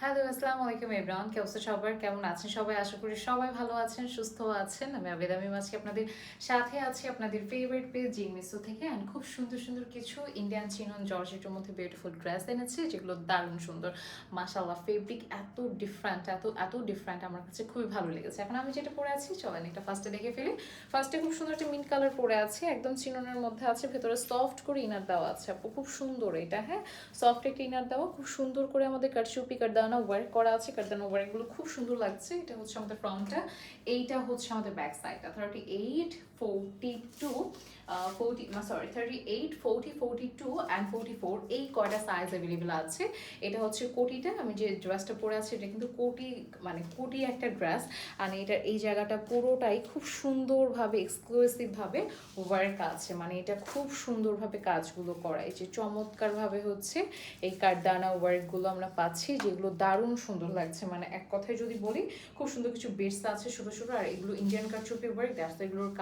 Hello, আসসালামু আলাইকুম everyone. কি অবস্থা সবার? কেমন আছেন সবাই? আশা করি সবাই ভালো আছেন, সুস্থ আছেন। আমি আবেদ আমিম আজকে আপনাদের সাথে আছি আপনাদের ফেভারিট পেজ জিমিসো থেকে। অ্যান্ড খুব সুন্দর সুন্দর কিছু ইন্ডিয়ান চিনন জর্জেটের মধ্যে বিউটিফুল ড্রেস এনেছি, যেগুলো দারুণ সুন্দর। মাশাআল্লাহ, ফেব্রিক এত ডিফারেন্ট, এত এত ডিফারেন্ট, আমার কাছে খুবই ভালো লেগেছে। এখন আমি যেটা পরে আছি, চলেন এটা ফার্স্টে দেখে ফেলি। ফার্স্টে খুব সুন্দর একটা মিন্ট কালার পরে আছে, একদম চিননের মধ্যে আছে, ভেতরে সফট করে ইনার দেওয়া আছে। আপু খুব সুন্দর এটা, হ্যাঁ, সফট একটা ইনার দেওয়া, খুব সুন্দর করে আমাদের কারচুপি কারদানা ওয়ার্ক করা আছে। কারদানা ওয়ার্কগুলো খুব সুন্দর লাগছে। এটা হচ্ছে আমাদের ফ্রন্টটা, এইটা হচ্ছে আমাদের ব্যাক সাইডটা। 38, 42, 40, না সরি, 38, 40, 42 অ্যান্ড 44, এই কয়টা সাইজ অ্যাভেলেবেল আছে। এটা হচ্ছে কোটিটা, আমি যে ড্রেসটা পরে আছি এটা কিন্তু কোটি, মানে কোটি একটা ড্রেস। আর এটার এই জায়গাটা পুরোটাই খুব সুন্দরভাবে এক্সক্লুসিভভাবে ওয়ার্ক আছে, মানে এটা খুব সুন্দরভাবে কাজগুলো করা, এই যে চমৎকারভাবে হচ্ছে এই কারদানা ওয়ার্কগুলো আমরা পাচ্ছি, যেগুলো দারুণ সুন্দর লাগছে। মানে এক কথায় যদি বলি, খুব সুন্দর কিছু বেডস আছে ছোটো ছোটো, আর এগুলো ইন্ডিয়ান কারচুপি ওয়ার্ক। দ্যাটস এগুলোর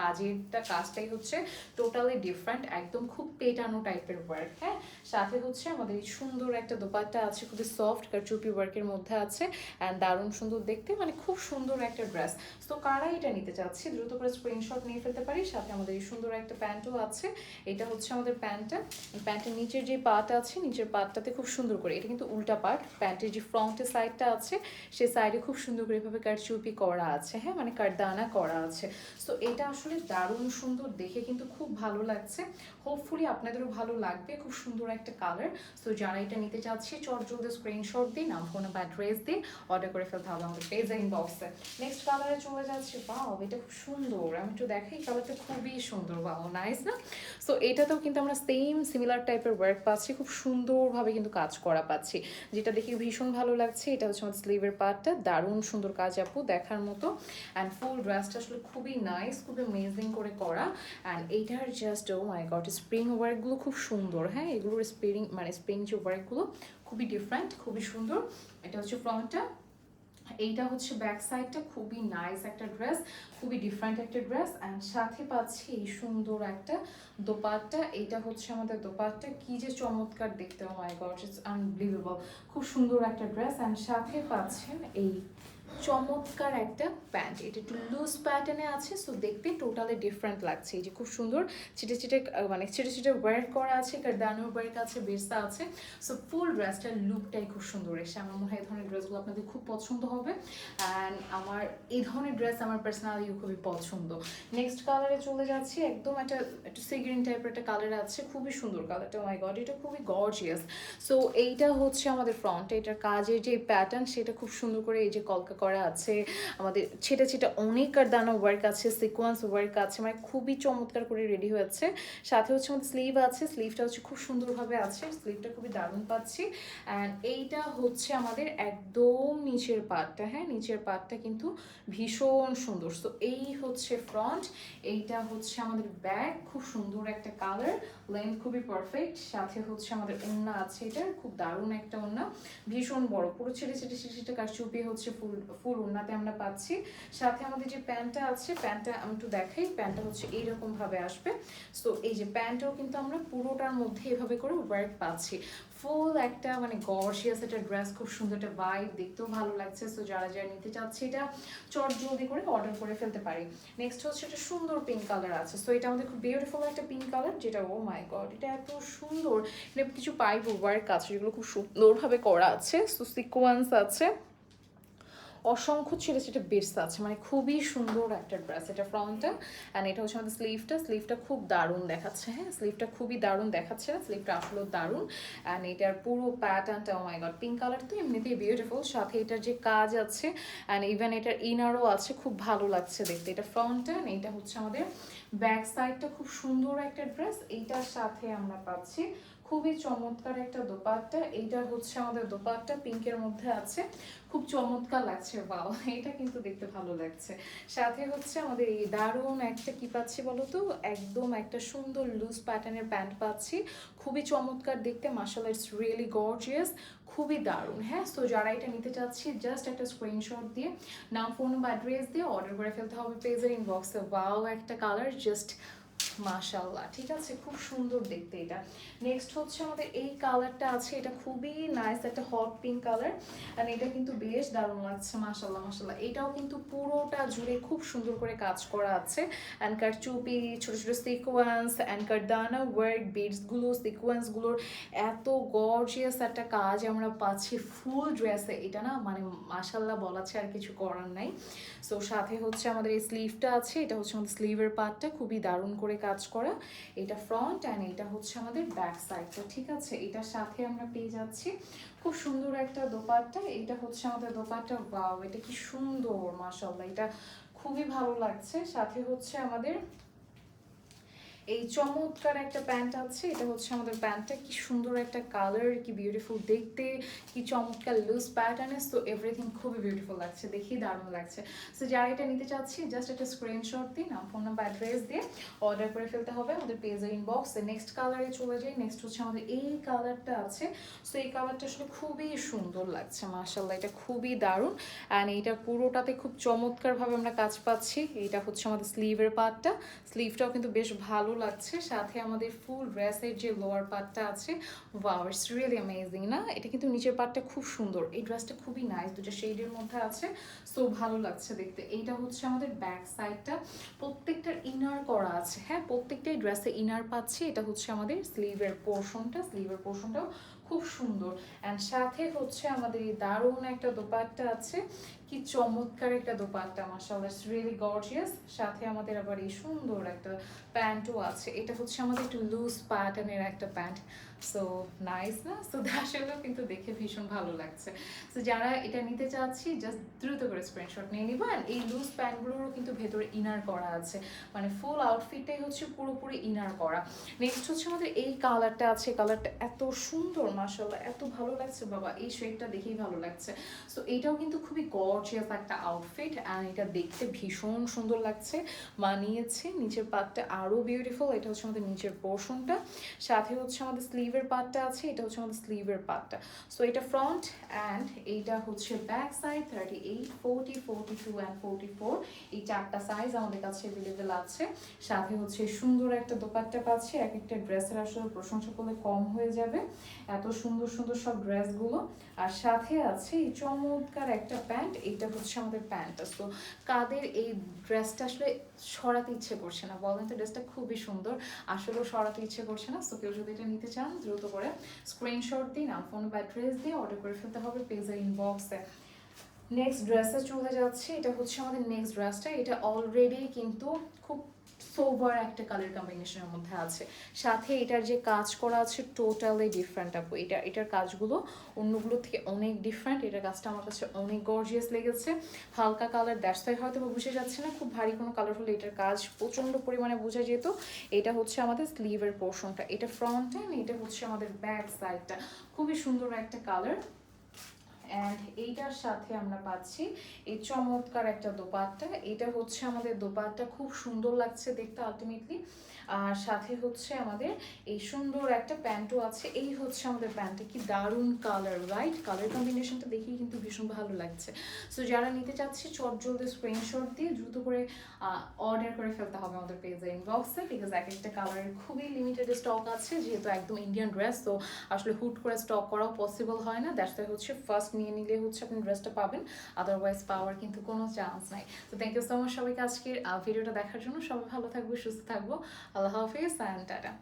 কাজটাই হচ্ছে টোটালি ডিফারেন্ট, একদম খুব পেটানো টাইপের ওয়ার্ক। হ্যাঁ, সাথে হচ্ছে আমাদের এই সুন্দর একটা দোপাট্টা আছে, খুবই সফট কারচুপি ওয়ার্কের মধ্যে আছে, অ্যান্ড দারুণ সুন্দর দেখতে, মানে খুব সুন্দর একটা ড্রেস। তো কারা এটা নিতে চাচ্ছি দ্রুত করে স্ক্রিনশট নিয়ে ফেলতে পারি। সাথে আমাদের এই সুন্দর একটা প্যান্টও আছে, এটা হচ্ছে আমাদের প্যান্টটা। প্যান্টের নিচের যে পার্ট আছে, নিচের পার্টটাতে খুব সুন্দর করে, এটা কিন্তু উল্টা পার্ট, প্যান্টের যে ফ্রন্টের সাইডটা আছে সেই সাইডে খুব সুন্দর করে এভাবে কারচুপি করা আছে, হ্যাঁ, মানে কারদানা করা আছে। সো এটা আসলে দারুণ সুন্দর, দেখে কিন্তু খুব ভালো লাগছে। হোপফুলি আপনাদেরও ভালো লাগবে, খুব সুন্দর একটা কালার। সো যারা এটা নিতে চাচ্ছি চট জলদি স্ক্রিনশট দিই, নাম ফোন বা অ্যাড্রেস দিই, অর্ডার করে ফেলতে হবে আমাদের পেজ ইনবক্সে। নেক্সট কালারে চলে যাচ্ছে। বাও, এটা খুব সুন্দর, আমি একটু দেখাই, কালারটা খুবই সুন্দর। বাও, নাইস না? সো এটাতেও কিন্তু আমরা সিমিলার টাইপের ওয়ার্ক পাচ্ছি, খুব সুন্দরভাবে কিন্তু কাজ করা পাচ্ছি, যেটা দেখে ভীষণ ভালো লাগছে। এটা হচ্ছে আমাদের স্লিভের পার্টটা, দারুণ সুন্দর কাজ আপু, দেখার মতো। অ্যান্ড ফুল ড্রেসটা আসলে খুবই নাইস, খুবই অ্যামেজিং করে করা। অ্যান্ড এইটার জাস্ট ও মাই গড, স্প্রিং ওয়ার্কগুলো খুব সুন্দর। হ্যাঁ, এগুলোর স্প্রিং যে ওয়ার্কগুলো খুবই ডিফারেন্ট, খুবই সুন্দর। এটা হচ্ছে ফ্রন্টটা, এইটা হচ্ছে ব্যাক সাইডটা। খুবই নাইস একটা ড্রেস, খুবই ডিফারেন্ট একটা ড্রেস। অ্যান্ড সাথে পাচ্ছি এই সুন্দর একটা দোপাট্টা, এইটা হচ্ছে আমাদের দোপাট্টা, কি যে চমৎকার দেখতে, ও মাই গড, ইটস আনবিলিভেবল। খুব সুন্দর একটা ড্রেস। অ্যান্ড সাথে পাচ্ছেন এই চমৎকার একটা প্যান্ট, এটা একটু লুজ প্যাটার্নে আছে। সো দেখতে টোটালি ডিফারেন্ট লাগছে, এই যে খুব সুন্দর ছিটে ছিটে, মানে ছিটে ছিটে ওয়ার্ক করা আছে, কারদানো ওয়ার্ক আছে, বেরসা আছে। সো ফুল ড্রেসটার লুকটাই খুব সুন্দর এসে, আমার মনে হয় এই ধরনের ড্রেসগুলো আপনাদের খুব পছন্দ হবে। অ্যান্ড আমার এই ধরনের ড্রেস আমার পার্সোনালি খুবই পছন্দ। নেক্সট কালারে চলে যাচ্ছি, একদম একটা একটু সি গ্রিন টাইপের একটা কালার আছে, খুবই সুন্দর কালারটা, মাই গড, এটা খুবই গর্জিয়াস। সো এইটা হচ্ছে আমাদের ফ্রন্টে, এটার কাজের যে প্যাটার্ন সেটা খুব সুন্দর করে এই যে কলকা করা আছে, আমাদের ছেটা ছেটা অনেক কারদানা ওয়ার্ক আছে, সিকোয়েন্স ওয়ার্ক আছে, মানে খুবই চমৎকার করে রেডি হয়েছে। সাথে হচ্ছে আমাদের স্লিভ আছে, স্লিভটা হচ্ছে খুব সুন্দরভাবে আছে, স্লিভটা খুবই দারুণ পাচ্ছি। অ্যান্ড এইটা হচ্ছে আমাদের একদম নিচের পার্টটা, হ্যাঁ, নিচের পার্টটা কিন্তু ভীষণ সুন্দর। তো এই হচ্ছে ফ্রন্ট, এইটা হচ্ছে আমাদের ব্যাক, খুব সুন্দর একটা কালার, লেন্থ খুবই পারফেক্ট। সাথে হচ্ছে আমাদের ওড়না আছে, এটার খুব দারুণ একটা ওড়না, ভীষণ বড়, পুরো ছেড়ে ছেড়ে ছেড়ে ছেড়ে কাজ চুপিয়ে হচ্ছে ফুল ফুল ওড়নাতে আমরা পাচ্ছি। সাথে আমাদের যে প্যান্টটা আছে, প্যান্টটা আমি একটু দেখাই, প্যান্টটা হচ্ছে এইরকম ভাবে আসবে। সো এই যে প্যান্টটাও কিন্তু আমরা পুরোটার মধ্যে এভাবে করে ওয়ার্ক পাচ্ছি, ফুল একটা মানে গর্জিয়াস একটা ড্রেস, খুব সুন্দর একটা ভাইব, দেখতেও ভালো লাগছে। সো যারা যারা নিতে চাচ্ছে এটা চট জলদি করে অর্ডার করে ফেলতে পারি। নেক্সট হচ্ছে একটা সুন্দর পিঙ্ক কালার আছে। সো এটা আমাদের খুব বিউটিফুল একটা পিঙ্ক কালার, যেটা ও মাই গড, এটা এত সুন্দর। এটা কিছু পাইপ ওয়ার্ক আছে যেগুলো খুব সুন্দরভাবে করা আছে, সো সিকোয়েন্স আছে, অসংখ্য ছেড়ে ছেটে বেডস আছে, মানে খুবই সুন্দর একটা ড্রেস। এটা ফ্রন্টটা, অ্যান্ড এটা হচ্ছে আমাদের স্লিভটা, স্লিভটা খুব দারুণ দেখাচ্ছে, হ্যাঁ, স্লিভটা খুবই দারুণ দেখাচ্ছে না, স্লিভটা আসলেও দারুণ। অ্যান্ড এটার পুরো প্যাটার্নটা, ও মাই গড, পিঙ্ক কালার তো এমনিতেই বিউটিফুল, সাথে এটার যে কাজ আছে অ্যান্ড ইভেন এটার ইনারও আছে, খুব ভালো লাগছে দেখতে। এটা ফ্রন্টটা, অ্যান্ড এটা হচ্ছে আমাদের ব্যাক সাইডটা, খুব সুন্দর একটা ড্রেস। এইটার সাথে আমরা পাচ্ছি খুবই চমৎকার একটা দোপাট্টা, এইটা হচ্ছে আমাদের দোপাট্টা, পিঙ্কের মধ্যে আছে, খুব চমৎকার লাগছে। বাও, এটা কিন্তু দেখতে ভালো লাগছে। সাথে হচ্ছে আমাদের এই দারুণ একটা কি পাচ্ছি বলো তো, একদম একটা সুন্দর লুজ প্যাটার্নের প্যান্ট পাচ্ছি, খুবই চমৎকার দেখতে, মাশাআল্লাহ, ইটস রিয়েলি গর্জিয়াস, খুবই দারুণ। হ্যাঁ, সো যারা এটা নিতে চাচ্ছি জাস্ট একটা স্ক্রিনশট দিয়ে, নাম ফোন বা অ্যাড্রেস দিয়ে অর্ডার করে ফেলতে হবে পেজের ইনবক্সে। ওয়াও, একটা কালার, জাস্ট মাশাআল্লাহ, ঠিক আছে, খুব সুন্দর দেখতে এটা। নেক্সট হচ্ছে আমাদের এই কালারটা আছে, এটা খুবই নাইস একটা হট পিঙ্ক কালার, আর এটা কিন্তু বেশ দারুণ লাগছে। মাশাআল্লাহ মাশাআল্লাহ, এটাও কিন্তু পুরোটা জুড়ে খুব সুন্দর করে কাজ করা আছে। অ্যানকার চুপি, ছোট ছোট সিকোয়েন্স, অ্যানকার দানা ওয়ার্ক, বিডসগুলো, সিকোয়েন্সগুলোর এত গর্জিয়াস একটা কাজ আমরা পাচ্ছি ফুল ড্রেসে। এটা না মানে মাশাআল্লাহ বলা আছে, আর কিছু করার নাই। সো সাথে হচ্ছে আমাদের এই স্লিভটা আছে, এটা হচ্ছে আমাদের স্লিভের পার্টটা খুবই দারুণ করে কাজ করা। এটা ফ্রন্ট অ্যান্ড এটা হচ্ছে আমাদের ব্যাক সাইডটা, ঠিক আছে। এটার সাথে আমরা পেয়ে যাচ্ছি খুব সুন্দর একটা দোপাট্টা। এটা হচ্ছে আমাদের দোপাট্টা। ওয়াও, এটা কি সুন্দর মাশাআল্লাহ, এটা খুবই ভালো লাগছে। সাথে হচ্ছে আমাদের এই চমৎকার একটা প্যান্ট আছে, এটা হচ্ছে আমাদের প্যান্টটা। কি সুন্দর একটা কালার, কি বিউটিফুল দেখতে, কি চমৎকার লুজ প্যাটার্নের। তো এভরিথিং খুবই বিউটিফুল লাগছে, দেখি দারুণ লাগছে। সো যারা এটা নিতে চাচ্ছি জাস্ট একটা স্ক্রিনশট দিন, নাম ফোন নাম্বার অ্যাড্রেস দিয়ে অর্ডার করে ফেলতে হবে আমাদের পেজের ইনবক্সে। নেক্সট কালারে চলে যাই। নেক্সট হচ্ছে আমাদের এই কালারটা আছে। সো এই কালারটা আসলে খুবই সুন্দর লাগছে মাশাআল্লাহ, এটা খুবই দারুণ। অ্যান্ড এইটা পুরোটাতে খুব চমৎকারভাবে আমরা কাজ পাচ্ছি। এটা হচ্ছে আমাদের স্লিভের পার্টটা, স্লিভটাও কিন্তু বেশ ভালো লাগছে। সাথে আমাদের ফুল ড্রেসের যে লোয়ার পার্টটা আছে, ওয়াও ইটস রিয়েলি অ্যামেজিং না? এটা কিন্তু নিচের পার্টটা খুব সুন্দর, এই ড্রেসটা খুবই নাইস, দুটো শেডের মধ্যে আছে। সো ভালো লাগছে দেখতে। এইটা হচ্ছে আমাদের ব্যাক সাইডটা, প্রত্যেকটার ইনার করা আছে। হ্যাঁ, প্রত্যেকটাই ড্রেসে ইনার পাচ্ছি। এটা হচ্ছে আমাদের স্লিভের পোর্শনটা, স্লিভের পোর্শনটাও খুব সুন্দর। অ্যান্ড সাথে হচ্ছে আমাদের এই দারুণ একটা দোপাট্টা আছে, কি চমৎকার একটা দোপাট্টা মাশাআল্লাহ, ইটস রিয়েলি গর্জিয়াস। সাথে আমাদের আবার এই সুন্দর একটা প্যান্টও আছে। এটা হচ্ছে আমাদের একটু লুজ প্যাটার্নের একটা প্যান্ট। সো নাইস না? সো আসলেও কিন্তু দেখে ভীষণ ভালো লাগছে। সো যারা এটা নিতে চাচ্ছি জাস্ট দ্রুত করে স্ক্রিনশট নিয়ে নিব। অ্যান্ড এই লুজ প্যান্টগুলোরও কিন্তু ভেতরে ইনার করা আছে, মানে ফুল আউটফিটটাই হচ্ছে পুরোপুরি ইনার করা। নেক্সট হচ্ছে আমাদের এই কালারটা আছে, কালারটা এত সুন্দর মাশাআল্লাহ, এত ভালো লাগছে বাবা, এই শেডটা দেখেই ভালো লাগছে। সো এইটাও কিন্তু খুবই গর্জিয়াস একটা আউটফিট, অ্যান্ড এটা দেখতে ভীষণ সুন্দর লাগছে, মানিয়েছে। নিচের পার্টটা আরও বিউটিফুল, এটা হচ্ছে আমাদের নিচের পোর্শনটা। সাথে হচ্ছে আমাদের স্লিভের পার্টটা আছে, এটা হচ্ছে আমাদের স্লিভের পার্টটা। সো এটা ফ্রন্ট অ্যান্ড এইটা হচ্ছে ব্যাক সাইড। 38, 40, 42 অ্যান্ড 44, এই চারটা সাইজ আমাদের কাছে অ্যাভেলেবেল আছে। সাথে হচ্ছে সুন্দর একটা দোপাট্টা পাচ্ছি। এক একটা ড্রেসের আসলে প্রশংসা করলে কম হয়ে যাবে, এত সুন্দর সুন্দর সব ড্রেসগুলো। আর সাথে আছে এই চমৎকার একটা প্যান্ট, এটা হচ্ছে আমাদের প্যান্টটা। তো কাদের এই ড্রেসটা আসলে সরাতে ইচ্ছে করছে না বলেন তো? ড্রেসটা খুবই সুন্দর, আসলেও সরাতে ইচ্ছে করছে না। সো কেউ যদি এটা নিতে চান দ্রুত করে স্ক্রিনশট দিন, ফোন বা অ্যাড্রেস দিয়ে অর্ডার করে ফেলতে হবে পেজের ইনবক্সে। নেক্সট ড্রেসে চলে যাচ্ছে। এটা হচ্ছে আমাদের নেক্সট ড্রেসটা, এটা অলরেডি কিন্তু খুব সোবার একটা কালার কম্বিনেশনের মধ্যে আছে। সাথে এটার যে কাজ করা আছে টোটালি ডিফারেন্ট আপু, এটার কাজগুলো অন্যগুলো থেকে অনেক ডিফারেন্ট। এটার কাজটা আমার কাছে অনেক গর্জিয়াস লেগেছে। হালকা কালার, দ্যাটস ওয়াই হয়তো বুঝে যাচ্ছে না, খুব ভারী কোনো কালার হলে এটার কাজ প্রচণ্ড পরিমাণে বোঝা যেত। এটা হচ্ছে আমাদের স্লিভের পোর্শনটা, এটা ফ্রন্ট এন্ড, এটা হচ্ছে আমাদের ব্যাক সাইডটা। খুবই সুন্দর একটা কালার। অ্যান্ড এইটার সাথে আমরা পাচ্ছি এই চমৎকার একটা দোপাট্টা। এটা হচ্ছে আমাদের দোপাট্টা, খুব সুন্দর লাগছে দেখতে আলটিমেটলি। আর সাথে হচ্ছে আমাদের এই সুন্দর একটা প্যান্টও আছে। এই হচ্ছে আমাদের প্যান্টটা, কি দারুণ কালার, রাইট? কালার কম্বিনেশনটা দেখেই কিন্তু ভীষণ ভালো লাগছে। সো যারা নিতে চাচ্ছি চটজলদি স্ক্রিনশট দিয়ে দ্রুত করে অর্ডার করে ফেলতে হবে আমাদের পেজের ইনবক্সে, বিকজ এক একটা কালারের খুবই লিমিটেড স্টক আছে, যেহেতু একদম ইন্ডিয়ান ড্রেস, তো আসলে হুট করে স্টক করাও পসিবল হয় না। দ্যাটস ওয়াই হচ্ছে ফার্স্ট নিয়ে নিলে হচ্ছে আপনি ড্রেসটা পাবেন, আদারওয়াইজ পাওয়ার কিন্তু কোনো চান্স নাই। তো থ্যাংক ইউ সো মাচ সবাইকে আজকের ভিডিওটা দেখার জন্য। সবাই ভালো থাকবো, সুস্থ থাকবো। আল্লাহ হাফিজ অ্যান্ড টাটা।